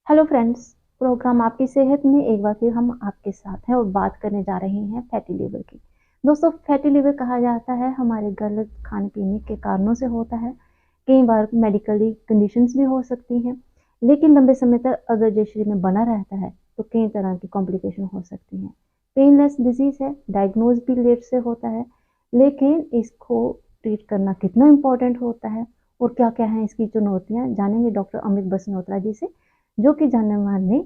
Hello friends. Programme आपकी सेहत में एक बार फिर हम आपके साथ हैं और बात करने जा रहे हैं फैटी लिवर की। दोस्तों, फैटी लिवर कहा जाता है हमारे गलत खाने पीने के कारणों से होता है। कई बार मेडिकली कंडीशंस भी हो सकती हैं, लेकिन लंबे समय तक अगर ये शरीर में बना रहता है तो कई तरह की कॉम्प्लिकेशन हो सकती हैं। पेनलेस डिजीज है, डायग्नोज भी लेट से होता है, लेकिन इसको ट्रीट करना कितना इम्पोर्टेंट होता है और क्या क्या है इसकी चुनौतियाँ, जानेंगे डॉक्टर अमित बसनोत्रा जी से, जो कि जानने माने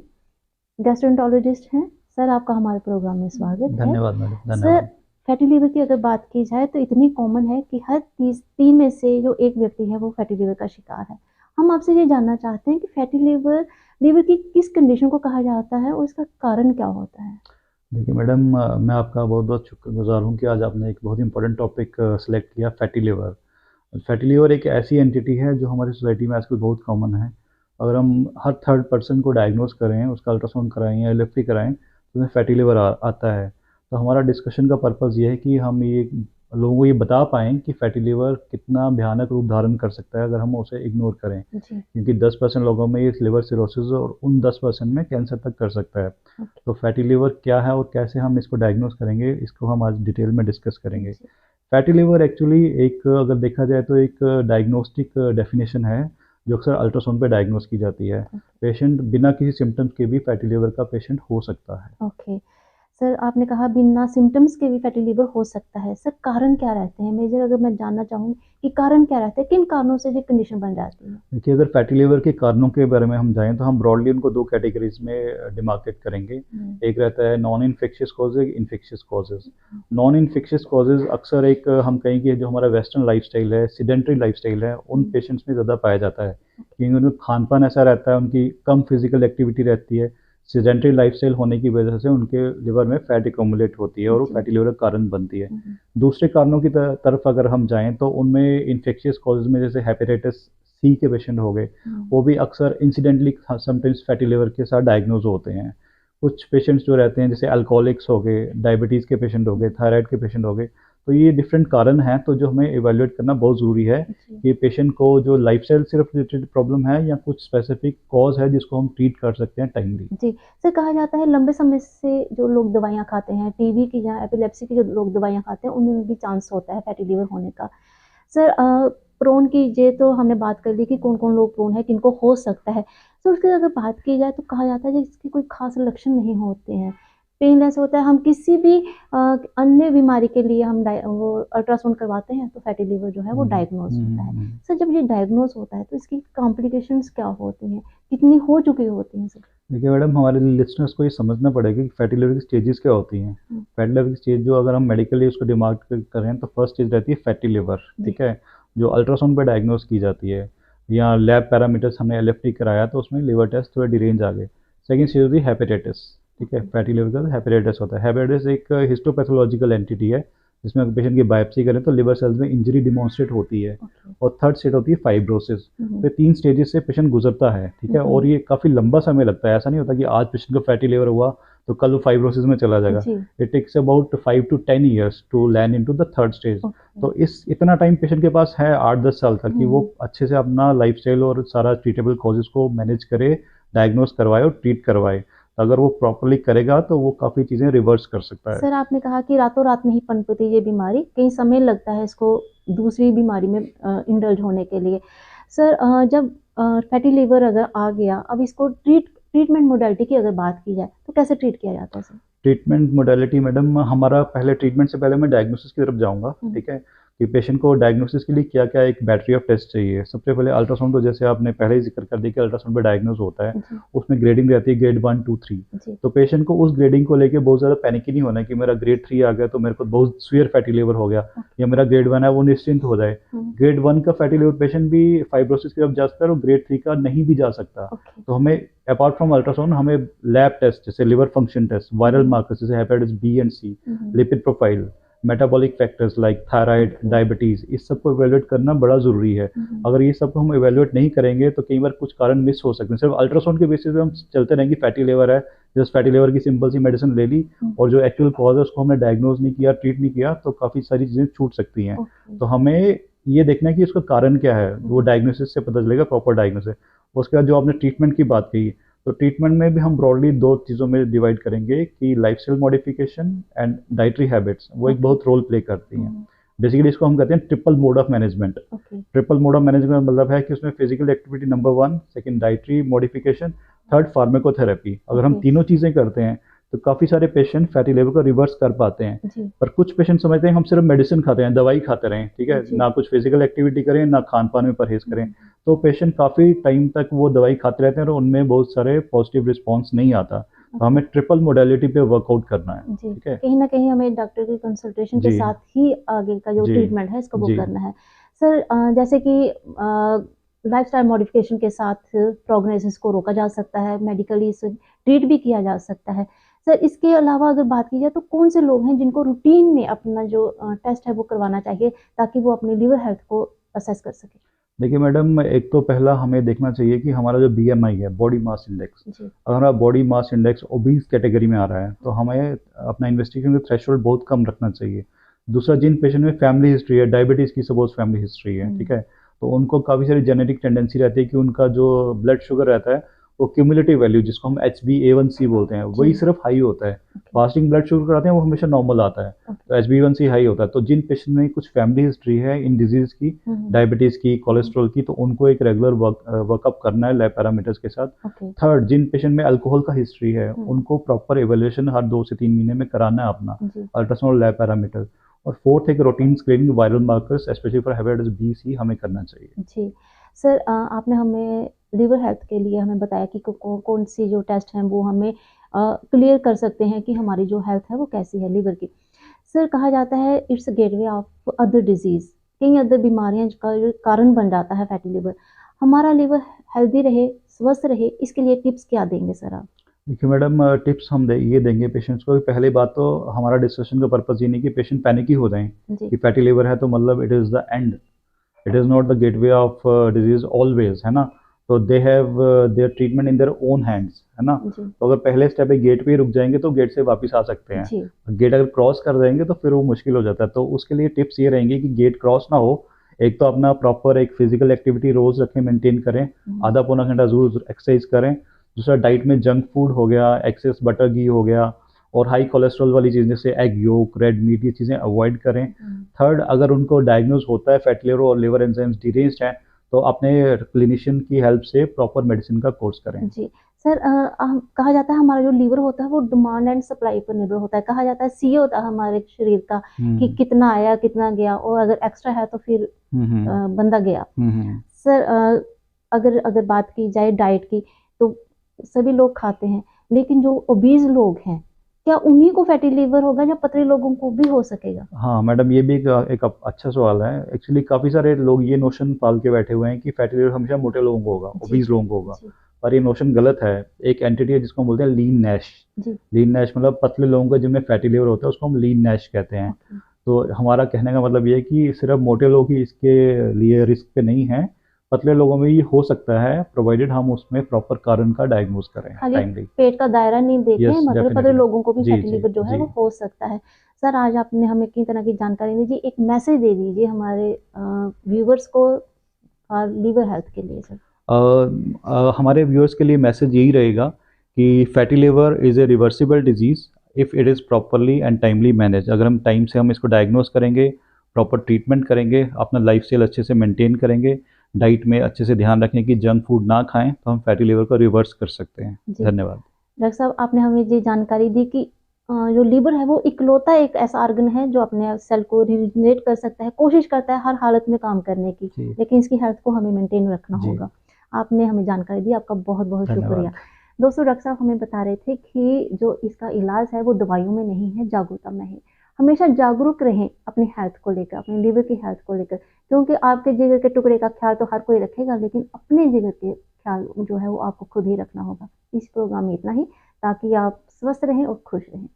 गैस्ट्रोएंटरोलॉजिस्ट हैं। सर, आपका हमारे प्रोग्राम में स्वागत है। धन्यवाद मैडम, सर, धन्यवाद। फैटी लिवर की अगर बात की जाए तो इतनी कॉमन है कि हर तीन में से जो एक व्यक्ति है वो फैटी लिवर का शिकार है। हम आपसे ये जानना चाहते हैं कि फैटी लिवर लिवर की किस कंडीशन को कहा जाता है और इसका कारण क्या होता है। देखिए मैडम, मैं आपका बहुत बहुत शुक्रगुजार हूँ कि आज आपने एक बहुत इंपॉर्टेंट टॉपिक सेलेक्ट किया, फैटी लिवर। फैटी लिवर एक ऐसी एंटिटी है जो हमारी सोसाइटी में आजकल बहुत कॉमन है। अगर हम हर थर्ड पर्सन को डायग्नोज करें, उसका अल्ट्रासाउंड कराएं या एलएफटी कराएं तो उसमें फैटी लिवर आता है। तो हमारा डिस्कशन का पर्पज़ ये है कि हम ये लोगों को ये बता पाएँ कि फैटी लिवर कितना भयानक रूप धारण कर सकता है अगर हम उसे इग्नोर करें। जी। क्योंकि 10% लोगों में ये लिवर सिरोसिस और उन 10% में कैंसर तक कर सकता है। ओके। तो फैटी लिवर क्या है और कैसे हम इसको डायग्नोस करेंगे, इसको हम आज डिटेल में डिस्कस करेंगे। जी। फैटी लिवर एक्चुअली एक, अगर देखा जाए तो एक डायग्नोस्टिक डेफिनेशन है जो अक्सर अल्ट्रासाउंड पे डायग्नोस की जाती है। पेशेंट बिना किसी सिम्टम्स के भी फैटी लिवर का पेशेंट हो सकता है। ओके। सर, आपने कहा बिना सिम्टम्स के भी फैटी लिवर हो सकता है। सर, कारण क्या रहते हैं मेजर, अगर मैं जानना चाहूँ कि कारण क्या रहते हैं, किन कारणों से ये कंडीशन बन जाती है। देखिए, अगर फैटी लिवर के कारणों के बारे में हम जाएँ तो हम ब्रॉडली उनको 2 कैटेगरीज़ में डिमार्केट करेंगे। हम्म। एक रहता है नॉन इन्फेक्शियस कॉज़, एक infectious causes. Non infectious causes अक्सर एक, हम कहें कि जो हमारा वेस्टर्न लाइफ़स्टाइल है, सेडेंटरी लाइफ़स्टाइल है, उन पेशेंट्स में ज़्यादा पाया जाता है। क्योंकि उनका खान-पान ऐसा रहता है, उनकी कम फिज़िकल एक्टिविटी रहती है। सेडेंटरी लाइफ़स्टाइल होने की वजह से उनके लिवर में फैट एक्युमुलेट होती है और वो जी। फैटी लिवर का कारण बनती है। हम्म। दूसरे कारणों की तरफ अगर हम जाएँ तो उनमें इन्फेक्शियस कॉज़ेज़ में जैसे हेपेटाइटिस सी के पेशेंट हो गए, वो भी अक्सर इंसिडेंटली समटाइम्स फैटी लिवर के साथ डायग्नोज होते हैं। कुछ पेशेंट्स जो रहते हैं जैसे अल्कोहलिक्स हो गए, डायबिटीज़ के पेशेंट हो गए, थायराइड के पेशेंट हो गए, तो ये डिफरेंट कारण हैं, तो जो हमें इवैल्यूएट करना बहुत ज़रूरी है जी। कि पेशेंट को जो लाइफ़स्टाइल से रिलेटेड प्रॉब्लम है या कुछ स्पेसिफिक कॉज़ है जिसको हम ट्रीट कर सकते हैं टाइमली। जी। सर, कहा जाता है लंबे समय से जो लोग दवाइयाँ खाते हैं, टीबी की या एपिलेप्सी की जो लोग दवाइयाँ खाते हैं, उनमें भी चांस होता है फैटी लिवर होने का। सर, प्रोन की ये तो हमने बात कर ली कि कौन-कौन लोग प्रोन है, किनको हो सकता है। तो उसकी अगर बात की जाए तो कहा जाता है कि इसके कोई ख़ास लक्षण नहीं होते हैं। पेनलेस होता है, हम किसी भी अ, अन्य बीमारी के लिए हम वो अल्ट्रासाउंड करवाते हैं तो फैटी लिवर जो है वो हुँ, डायग्नोज़ हुँ, होता है। हुँ। सर, जब ये डायग्नोज़ होता है तो इसकी कॉम्प्लिकेशंस क्या होती हैं? कितनी हो चुकी होती हैं सर? देखिए मैडम, हमारे लिसनर्स को ये समझना पड़ेगा कि फैटी लिवर की स्टेजेस क्या होती हैं। हुँ। फैटी लिवर की स्टेज जो अगर हम मेडिकली उसको डिमार्क करें तो फर्स्ट स्टेज रहती है फैटी लिवर, जी। ठीक है? जो अल्ट्रासाउंड पे डायग्नोस की जाती है या लैब पैरामीटर्स हमने एलएफटी कराया तो उसमें लिवर टेस्ट थोड़े डिरेंज आ गए। सेकंड स्टेज होती है हेपेटाइटिस, ठीक है? ओके। फैटी लिवर का हेपेटाइटिस होता है। हेपेटाइटिस एक हिस्टोपैथोलॉजिकल एंटिटी है जिसमें अगर पेशेंट की बायोप्सी करें तो लिवर सेल्स में इंजरी डिमॉन्स्ट्रेट होती है। ओके। और थर्ड स्टेज होती है फाइब्रोसिस। हुँ, तो हुँ। ये 3 स्टेजेस से पेशेंट गुज़रता है, ठीक हुँ, है? और हुँ। ये काफ़ी लंबा समय लगता है, ऐसा नहीं होता कि आज पेशेंट को फैटी लिवर हुआ, तो कल वो फाइब्रोसिस में चला जाएगा। जी। It takes about 5 to 10 years to land into the third stage. Okay. तो इस इतना टाइम पेशेंट के पास है 8-10 साल तक कि हुँ, वो हुँ। अच्छे से अपना लाइफ़स्टाइल और सारा ट्रीटेबल कॉज़ेज़ को मैनेज करे, डायग्नोज़ करवाए और ट्रीट करवाए। अगर वो प्रॉपर्ली करेगा तो वो काफ़ी चीज़ें रिवर्स कर सकता है। सर, आपने कहा कि रातों-रात नहीं पनपती ये बीमारी, कहीं समय लगता है इसको दूसरी बीमारी में इंडल्ज होने के लिए। सर, जब फैटी लिवर अगर आ गया, अब इसको ट्रीटमेंट मोडालिटी की अगर बात की जाए, तो कैसे ट्रीट किया जाता है सर? ट्रीटमेंट मोडालिटी मैडम, हमारा पहले ट्रीटमेंट से पहले मैं डायग्नोसिस की तरफ जाऊँगा, हुँ। ठीक है? कि पेशेंट को डायग्नोसिस के लिए क्या-क्या एक बैटरी ऑफ टेस्ट चाहिए। सबसे पहले अल्ट्रासाउंड, तो जैसे आपने पहले ही ज़िक्र कर दिया कि अल्ट्रासाउंड पे डायग्नोज़ होता है, जी। उसमें ग्रेडिंग रहती है ग्रेड 1, 2, 3। जी। तो पेशेंट को उस ग्रेडिंग को लेके बहुत ज़्यादा पैनिकी नहीं होना है कि मेरा ग्रेड 3 आ गया तो मेरे को बहुत सीवियर फैटी लिवर हो गया, ओके। या मेरा ग्रेड 1 है वो निश्चिंत हो जाए। हुँ। ग्रेड 1 का फैटी लिवर पेशेंट भी फाइब्रोसिस की तरफ जा सकता है और ग्रेड 3 का नहीं भी जा सकता। ओके। तो हमें अपार्ट फ्रॉम अल्ट्रासाउंड हमें लैब टेस्ट जैसे liver function test, hmm, viral hmm. Markers जैसे hepatitis B and C, hmm, hmm. Lipid profile, metabolic factors like thyroid, okay. Diabetes, इस सब को इवैल्यूएट करना बड़ा ज़रूरी है। हुँ, हुँ। अगर ये सब को हम इवैल्यूएट नहीं करेंगे तो कई बार कुछ कारण मिस हो सकते हैं। सिर्फ अल्ट्रासाउंड के बेसिस पे हम चलते रहेंगे, फैटी लिवर है, जस्ट फैटी लिवर की सिंपल सी मेडिसिन ले ली हुँ। और जो एक्चुअल कॉज़ है उसको हमने डायग्नोज़ नहीं किया, ट्रीट नहीं किया, तो काफ़ी सारी चीज़ें छूट सकती हैं। ओके। तो हमें ये देखना है कि उसका कारण क्या है, हुँ, वो हुँ। डायग्नोसिस से पता चलेगा, प्रॉपर डायग्नोसिस। उसके बाद जो आपने ट्रीटमेंट की बात कही, तो ट्रीटमेंट में भी हम ब्रॉडली 2 चीज़ों में डिवाइड करेंगे कि lifestyle modification and dietary habits, वो एक ओके। बहुत रोल प्ले करती हैं। हुँ, बेसिकली इसको हम कहते हैं triple mode of management. Okay, triple mode of management मतलब है कि उसमें physical activity number 1, second dietary modification, third pharmacotherapy. अगर हम ओके, तीनों चीज़ें करते हैं तो काफ़ी सारे पेशेंट फैटी लिवर को रिवर्स कर पाते हैं। जी, पर कुछ पेशेंट समझते हैं हम सिर्फ मेडिसिन खाते हैं, दवाई खाते रहें, ठीक है? जी। ना कुछ फिजिकल एक्टिविटी करें, ना खान-पान में परहेज़ करें। हुँ, तो पेशेंट काफ़ी टाइम तक वो दवाई खाते रहते हैं और उनमें बहुत सारे पॉजिटिव रिस्पॉन्स नहीं आता। तो ओके, हमें ट्रिपल मोडालिटी पे वर्कआउट करना है, जी। ठीक है? कहीं न कहीं हमें डॉक्टर की कंसल्टेशन के जी, साथ ही आगे का जो जी, ट्रीटमेंट है इसको वो जी। करना है। सर जैसे कि लाइफ़स्टाइल मॉडिफ़िकेशन के साथ प्रोग्रेसिस को रोका जा सकता है, मेडिकली इसे ट्रीट भी किया जा सकता है। सर इसके अलावा अगर बात की जाए तो कौन-से लोग हैं जिनको रूटीन में अपना जो टेस्ट है वो करवाना चाहिए ताकि वो अपनी लिवर हेल्थ को असेस कर सकें? देखिए मैडम, एक तो पहला हमें देखना चाहिए कि हमारा जो बीएमआई है, बॉडी मास इंडेक्स, जी। अगर हमारा body mass index obese category में आ रहा है, तो हमें अपना इन्वेस्टिगेशन का थ्रेशोल्ड बहुत कम रखना चाहिए। दूसरा, जिन पेशेंट में फैमिली हिस्ट्री है, डायबिटीज़ की सपोज़ फैमिली हिस्ट्री है, हुँ, ठीक है? तो उनको काफ़ी सारी जेनेटिक टेंडेंसी रहती है कि उनका जो ब्लड शुगर रहता है, वो क्युमुलेटिव वैल्यू जिसको हम एचबीए1सी बोलते हैं, जी, वही सिर्फ़ हाई होता है। ओके, फास्टिंग ब्लड शुगर कराते हैं, वो हमेशा नॉर्मल आता है। ओके। तो एचबीए1सी हाई होता है। तो जिन पेशेंट में कुछ फैमिली हिस्ट्री है इन डिज़ीज़ की, हुँ, हुँ, डायबिटीज़ की, हुँ, कोलेस्ट्रॉल की, तो उनको एक रेगुलर वर्कअप करना है लैब पैरामीटर्स के साथ। ओके। थर्ड, जिन पेशेंट में अल्कोहल का हिस्ट्री है, हुँ, उनको प्रॉपर इवैल्यूएशन हर 2 से 3 महीने में कराना है अपना, जी, अल्ट्रासाउंड लैब पैरामीटर। और फोर्थ, एक routine screening viral markers specially for hepatitis B, C हमें करना चाहिए। जी। सर आपने हमें लिवर हेल्थ के लिए हमें बताया कि कौन-सी जो टेस्ट हैं वो हमें क्लियर कर सकते हैं कि हमारी जो हेल्थ है वो कैसी है लिवर की। सर कहा जाता है it's gateway of other disease कई अदर बीमारियाँ का जो कारण बन जाता है फैटी लिवर। हमारा लिवर हेल्दी रहे, स्वस्थ रहे इसके लिए टिप्स क्या देंगे सर आप? देखिए मैडम, टिप्स हम ये देंगे पेशेंट्स को कि पहली बात तो हमारा डिस्कशन का पर्पज़ ये नहीं कि पेशेंट पैनिक ही हो जाएँ जी, कि फैटी लिवर है तो मतलब it is the end. It is not the gateway of disease always, है ना? तो they have their treatment in their own hands, है ना? जी, तो अगर पहले स्टेप पे गेट पे ही रुक जाएँगे तो गेट से वापस आ सकते हैं। जी। गेट अगर क्रॉस कर देंगे तो फिर वो मुश्किल हो जाता है। तो उसके लिए टिप्स ये रहेंगी कि गेट क्रॉस ना हो, एक तो अपना प्रॉपर एक फिज़िकल एक्टिविटी रोज़ रखें, मेंटेन करें, हुँ, आधा पौना घंटा ज़रूर एक्सरसाइज करें। दूसरा, डाइट में जंक फूड हो गया, एक्सेस बटर घी हो गया और हाई कोलेस्ट्रॉल वाली चीज़ें जैसे एग योक, रेड मीट, ये चीज़ें अवॉइड करें। हुँ। थर्ड, अगर उनको डायग्नोज़ होता है फैटी लिवर और लिवर एंजाइम्स डिरेंज्ड हैं, तो अपने क्लिनिशियन की हेल्प से प्रॉपर मेडिसिन का कोर्स करें। जी। सर कहा जाता है हमारा जो लीवर होता है वो डिमांड एंड सप्लाई पर निर्भर होता है। कहा जाता है सीए होता है हमारे शरीर का कि हुँ, कितना आया, कितना गया और अगर एक्स्ट्रा है तो फिर हुँ, हुँ, बंदा गया। हुँ, हुँ। सर अगर अगर बात की जाए डाइट की तो सभी लोग खाते हैं, लेकिन जो ओबीज़ लोग हैं, क्या उन्हीं को फैटी लिवर होगा या पतले लोगों को भी हो सकेगा? हाँ, मैडम, ये भी एक अच्छा सवाल है। एक्चुअली काफ़ी सारे लोग ये नोशन पाल के बैठे हुए हैं कि फैटी लिवर हमेशा मोटे लोगों को होगा, जी, ओबीज़ लोगों को होगा। जी, पर ये नोशन गलत है। एक एंटिटी है जिसको हम बोलते हैं लीन नैश। जी, लीन नैश मतलब पतले लोगों को जिनमें फैटी लिवर होता है उसको हम लीन नैश कहते हैं। ओके। तो हमारा कहने का मतलब ये है कि सिर्फ़ मोटे लोग ही इसके लिए रिस्क पे नहीं हैं, पतले लोगों में ये हो सकता है प्रोवाइडेड हम उसमें प्रॉपर कारण का डायग्नोज़ करें खाली टाइमली। पेट का दायरा नहीं देखें, यस, मतलब पतले डेफ़िनिटली। लोगों को भी जी, फैटी जी, लिवर जो है जी। वो हो सकता है। सर आज आपने हमें कई तरह की जानकारी दी जी, एक मैसेज दे दीजिए हमारे व्यूअर्स को लिवर हेल्थ के लिए सर। हमारे व्यूअर्स के लिए मैसेज यही रहेगा कि fatty liver is a reversible disease if it is properly and timely manage. अगर हम टाइम से हम इसको डायग्नोज करेंगे, प्रॉपर ट्रीटमेंट करेंगे, अपना लाइफस्टाइल अच्छे से मेंटेन करेंगे, डाइट में अच्छे से ध्यान रखें कि जंक फूड ना खाएं, तो हम फैटी लिवर को रिवर्स कर सकते हैं। जी, धन्यवाद। डॉक्टर साहब आपने हमें ये जानकारी दी कि जो लिवर है वो इकलौता एक ऐसा ऑर्गन है जो अपने सेल को रीजनरेट कर सकता है, कोशिश करता है हर हालत में काम करने की, जी, लेकिन इसकी हेल्थ को हमें मेंटेन रखना जी, होगा। आपने हमें जानकारी दी, आपका बहुत-बहुत शुक्रिया। धन्यवाद। दोस्तों डॉक्टर साहब हमें बता रहे थे कि जो इसका इलाज है वो दवाइयों में नहीं है, जागरूकता में है। हमेशा जागरूक रहें अपनी हेल्थ को लेकर, अपने लिवर की हेल्थ को लेकर, क्योंकि आपके जिगर के टुकड़े का ख्याल तो हर कोई रखेगा, लेकिन अपने जिगर के ख्याल जो है वो आपको खुद ही रखना होगा। इस प्रोग्राम में इतना ही, ताकि आप स्वस्थ रहें और खुश रहें।